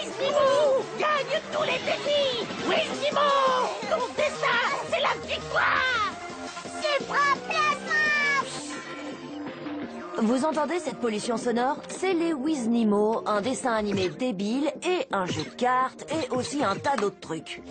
Wizimo gagne tous les défis. Wizimo, ton destin, c'est la victoire. Supra Plasma! Vous entendez cette pollution sonore? C'est les Wiznimo, un dessin animé débile et un jeu de cartes et aussi un tas d'autres trucs.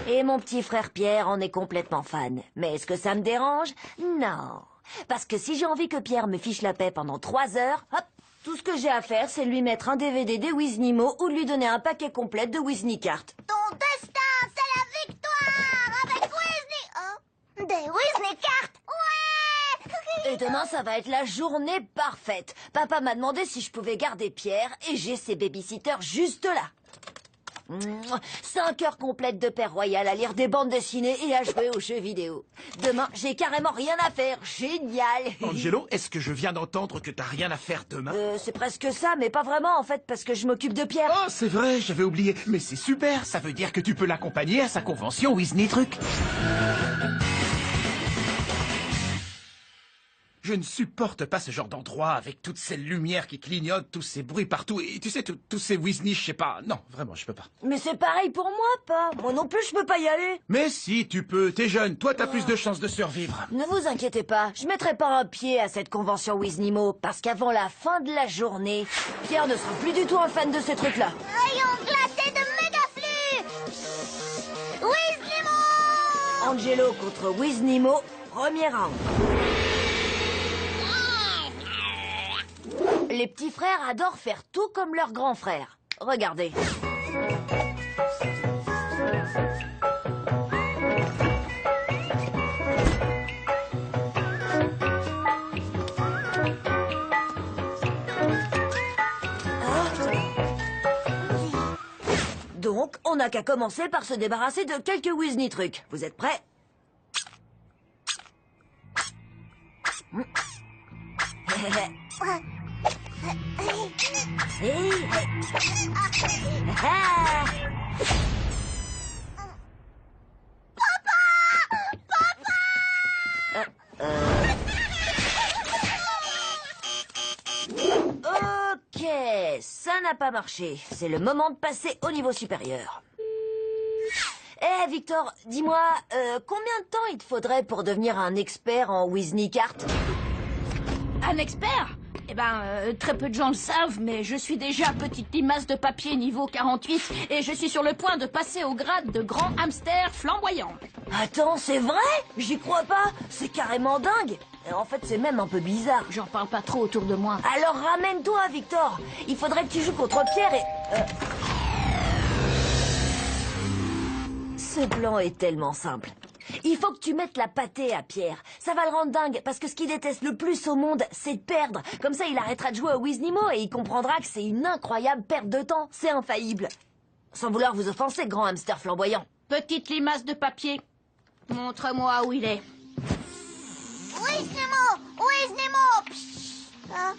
Et mon petit frère Pierre en est complètement fan. Mais est-ce que ça me dérange? Non. Parce que si j'ai envie que Pierre me fiche la paix pendant 3 heures, hop, tout ce que j'ai à faire, c'est lui mettre un DVD des Wiznimo ou de lui donner un paquet complet de Wizni cartes. Ton destin, c'est la victoire avec Wizni... Oh, des Wizni cartes. Ouais! Et demain, ça va être la journée parfaite. Papa m'a demandé si je pouvais garder Pierre et j'ai ses babysitters juste là. 5 heures complètes de Père Royal à lire des bandes dessinées et à jouer aux jeux vidéo. Demain, j'ai carrément rien à faire. Génial. Angelo, est-ce que je viens d'entendre que t'as rien à faire demain? C'est presque ça, mais pas vraiment en fait, parce que je m'occupe de Pierre. Oh, c'est vrai, j'avais oublié. Mais c'est super, ça veut dire que tu peux l'accompagner à sa convention Wizni Truc. Je ne supporte pas ce genre d'endroit avec toutes ces lumières qui clignotent, tous ces bruits partout et tu sais, tous ces Wizni, je sais pas. Non, vraiment, je peux pas. Mais c'est pareil pour moi, pas. Moi non plus, je peux pas y aller. Mais si, tu peux, t'es jeune, toi t'as plus de chances de survivre. Ne vous inquiétez pas, je mettrai pas un pied à cette convention Wiznimo, parce qu'avant la fin de la journée, Pierre ne sera plus du tout un fan de ces trucs-là. Rayon glacé de Mégaflux! Wiznimo! Angelo contre Wiznimo, premier round. Les petits frères adorent faire tout comme leurs grands frères. Regardez. Donc, on n'a qu'à commencer par se débarrasser de quelques Wizni trucs. Vous êtes prêts? Ok, ça n'a pas marché. C'est le moment de passer au niveau supérieur. Eh, Victor, dis-moi, combien de temps il te faudrait pour devenir un expert en Wizni cartes? Un expert? Eh ben, très peu de gens le savent, mais je suis déjà petite limace de papier niveau 48 et je suis sur le point de passer au grade de grand hamster flamboyant. Attends, c'est vrai? J'y crois pas. C'est carrément dingue. Et en fait, c'est même un peu bizarre. J'en parle pas trop autour de moi. Alors ramène-toi, Victor. Il faudrait que tu joues contre Pierre et... Ce plan est tellement simple. Il faut que tu mettes la pâtée à Pierre. Ça va le rendre dingue, parce que ce qu'il déteste le plus au monde, c'est de perdre. Comme ça, il arrêtera de jouer au Wiznimo et il comprendra que c'est une incroyable perte de temps. C'est infaillible. Sans vouloir vous offenser, grand hamster flamboyant. Petite limace de papier, montre-moi où il est. Wiznimo! Wiznimo! Psst. Ah.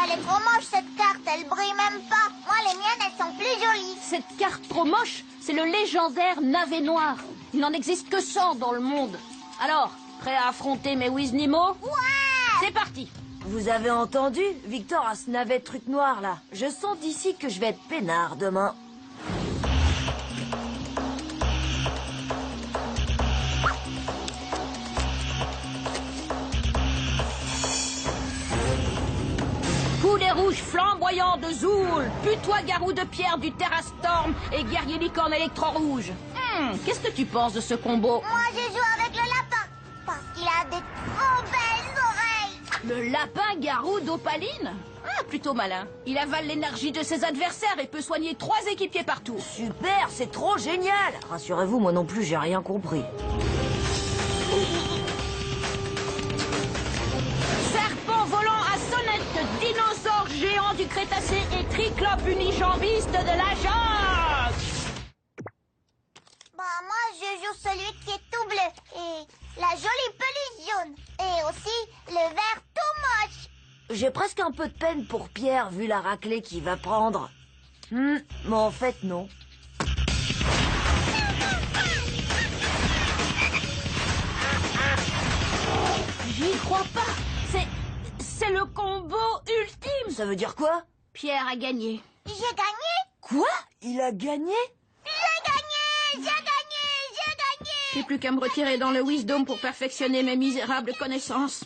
Elle est trop moche cette carte, elle brille même pas. Moi les miennes elles sont plus jolies. Cette carte trop moche, c'est le légendaire navet noir. Il n'en existe que 100 dans le monde. Alors, prêt à affronter mes Wiznimo? Ouais! C'est parti! Vous avez entendu? Victor a ce navet truc noir là. Je sens d'ici que je vais être peinard demain. Poulet rouge flamboyant de Zoul, putois garou de pierre du Terrastorm et guerrier licorne électro-rouge. Qu'est-ce que tu penses de ce combo? Moi je joue avec le lapin parce qu'il a des trop belles oreilles. Le lapin garou d'Opaline? Ah, plutôt malin. Il avale l'énergie de ses adversaires et peut soigner 3 équipiers par tour. Super, c'est trop génial. Rassurez-vous, moi non plus, j'ai rien compris. Serpent volant à sonnette, dinosaure géant du Crétacé et triclope unijambiste de la jungle. Bah moi je joue celui qui est tout bleu et la jolie peluche jaune et aussi le vert tout moche. J'ai presque un peu de peine pour Pierre, vu la raclée qu'il va prendre. Mais en fait, non. J'y crois pas. C'est le combat Ça veut dire quoi? Pierre a gagné. J'ai gagné. Quoi? Il a gagné? J'ai gagné. J'ai plus qu'à me retirer dans le Wisdom pour perfectionner mes misérables connaissances.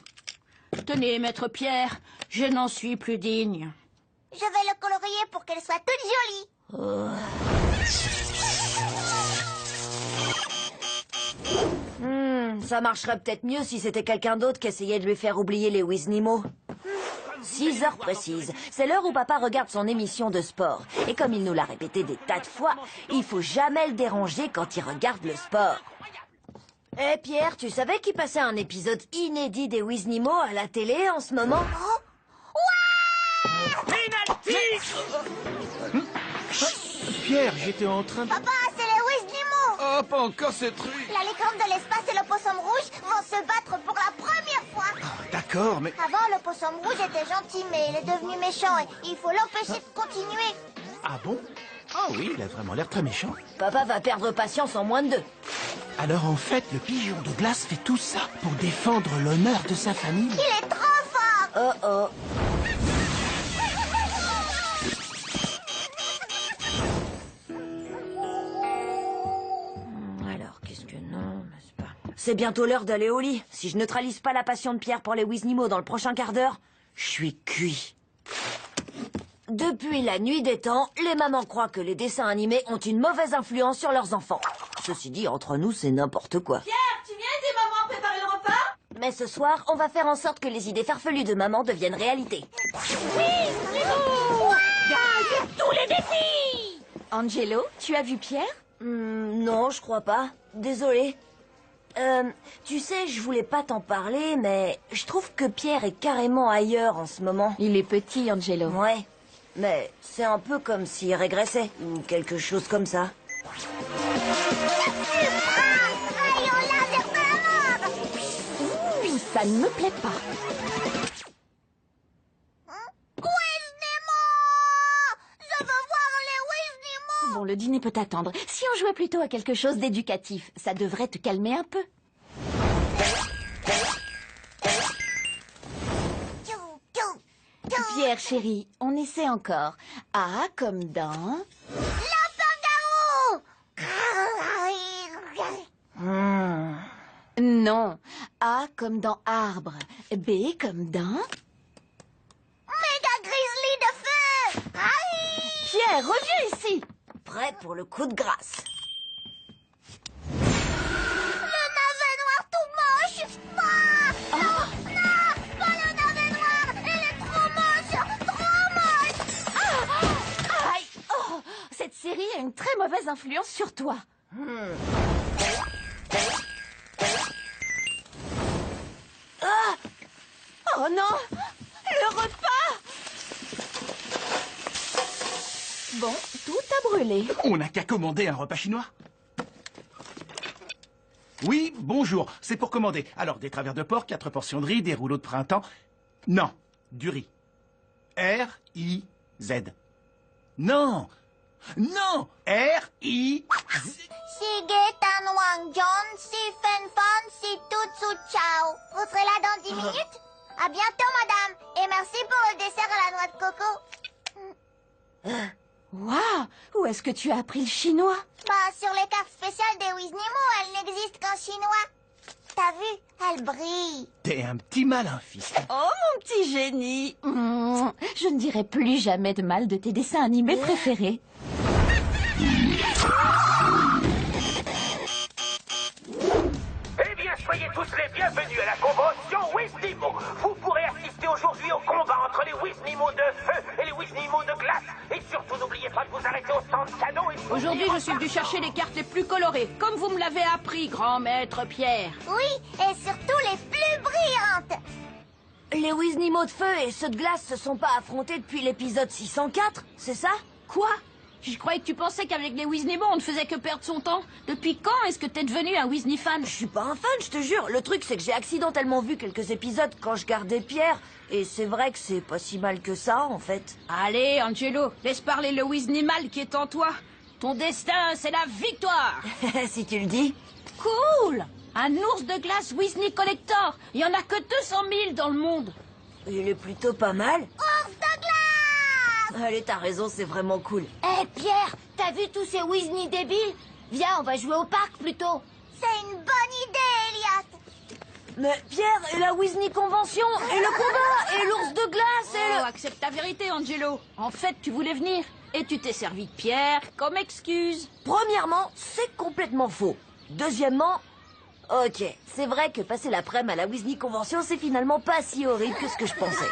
Tenez, maître Pierre, je n'en suis plus digne. Je vais le colorier pour qu'elle soit toute jolie. Ça marcherait peut-être mieux si c'était quelqu'un d'autre qui essayait de lui faire oublier les Wiznimo. 6 heures précises. C'est l'heure où papa regarde son émission de sport. Et comme il nous l'a répété des tas de fois, il faut jamais le déranger quand il regarde le sport. Eh Pierre, tu savais qu'il passait un épisode inédit des Wiznimo à la télé en ce moment? Pierre, j'étais en train de... Papa, c'est les Wiznimo. Oh, pas encore ce truc. La licorne de l'espace et le possum rouge vont se battre pour la première fois. D'accord, mais... Avant, le possum rouge était gentil, mais il est devenu méchant et il faut l'empêcher de continuer. Ah bon? Ah oui, il a vraiment l'air très méchant. Papa va perdre patience en moins de 2. Alors en fait, le pigeon de glace fait tout ça pour défendre l'honneur de sa famille. Il est trop fort. Oh oh. Alors, qu'est-ce que non, n'est-ce pas? C'est bientôt l'heure d'aller au lit. Si je neutralise pas la passion de Pierre pour les Wiznimo dans le prochain quart d'heure, je suis cuit. Depuis la nuit des temps, les mamans croient que les dessins animés ont une mauvaise influence sur leurs enfants. Ceci dit, entre nous, c'est n'importe quoi. Pierre, tu viens aider maman à préparer le repas? Mais ce soir, on va faire en sorte que les idées farfelues de maman deviennent réalité. Gagne tous les défis! Angelo, tu as vu Pierre? Non, je crois pas. Désolée. Tu sais, je voulais pas t'en parler, mais je trouve que Pierre est carrément ailleurs en ce moment. Il est petit, Angelo. Ouais, mais c'est un peu comme s'il régressait, ou quelque chose comme ça. Rayon laser de la mort. Ça ne me plaît pas. Wiznimo! Je veux voir les Wiznimo! Bon, le dîner peut attendre. Si on jouait plutôt à quelque chose d'éducatif, ça devrait te calmer un peu. Pierre, chéri, on essaie encore. A comme dans... Lapin-garou! Non. A comme dans arbre. B comme dans... Méga grizzly de feu! Aïe! Pierre, reviens ici. Prêt pour le coup de grâce. Le navet noir tout moche! Ah! Non! Non! Pas le navet noir! Il est trop moche! Trop moche! Aïe. Oh, cette série a une très mauvaise influence sur toi. Oh non! Le repas! Bon, tout a brûlé. On n'a qu'à commander un repas chinois. Oui, bonjour, c'est pour commander. Alors, des travers de porc, 4 portions de riz, des rouleaux de printemps. Non, du riz. R-I-Z. Non, non, R-I-Z. Si Gaetan Wang John, si Fen Fan, si Tutsu Chao. Vous serez là dans 10 minutes? À bientôt, madame. Et merci pour le dessert à la noix de coco. Waouh! Où est-ce que tu as appris le chinois? Bah, sur les cartes spéciales des Wiznimo, elle n'existe qu'en chinois. T'as vu? Elle brille. T'es un petit malin, fils. Oh, mon petit génie! Je ne dirai plus jamais de mal de tes dessins animés préférés. Eh bien, soyez tous les bienvenus à la convention Wiznimo. Vous pourrez assister aujourd'hui au combat entre les Wiznimo de feu et les Wiznimo de glace. Et surtout, n'oubliez pas de vous arrêter au stand cadeau et... Aujourd'hui, je suis venu chercher les cartes les plus colorées, comme vous me l'avez appris, grand maître Pierre. Oui, et surtout les plus brillantes. Les Wiznimo de feu et ceux de glace se sont pas affrontés depuis l'épisode 604, c'est ça? Quoi? Je croyais que tu pensais qu'avec les Wiznimo, on ne faisait que perdre son temps. Depuis quand est-ce que t'es devenu un Wizni fan? Je suis pas un fan, je te jure. Le truc, c'est que j'ai accidentellement vu quelques épisodes quand je gardais Pierre. Et c'est vrai que c'est pas si mal que ça, en fait. Allez, Angelo, laisse parler le Wiznimal qui est en toi. Ton destin, c'est la victoire. Si tu le dis. Cool! Un ours de glace Wizni Collector. Il y en a que 200 000 dans le monde. Il est plutôt pas mal. Ours de glace! Allez, t'as raison, c'est vraiment cool. Hé, Pierre, t'as vu tous ces Weasley débiles? Viens, on va jouer au parc plutôt. C'est une bonne idée, Elias. Mais Pierre, et la Weasley Convention, et le combat, et l'ours de glace, et Oh, accepte ta vérité, Angelo. En fait, tu voulais venir et tu t'es servi de Pierre comme excuse. Premièrement, c'est complètement faux. Deuxièmement, ok, c'est vrai que passer l'après-midi à la Weasley Convention, c'est finalement pas si horrible que ce que je pensais.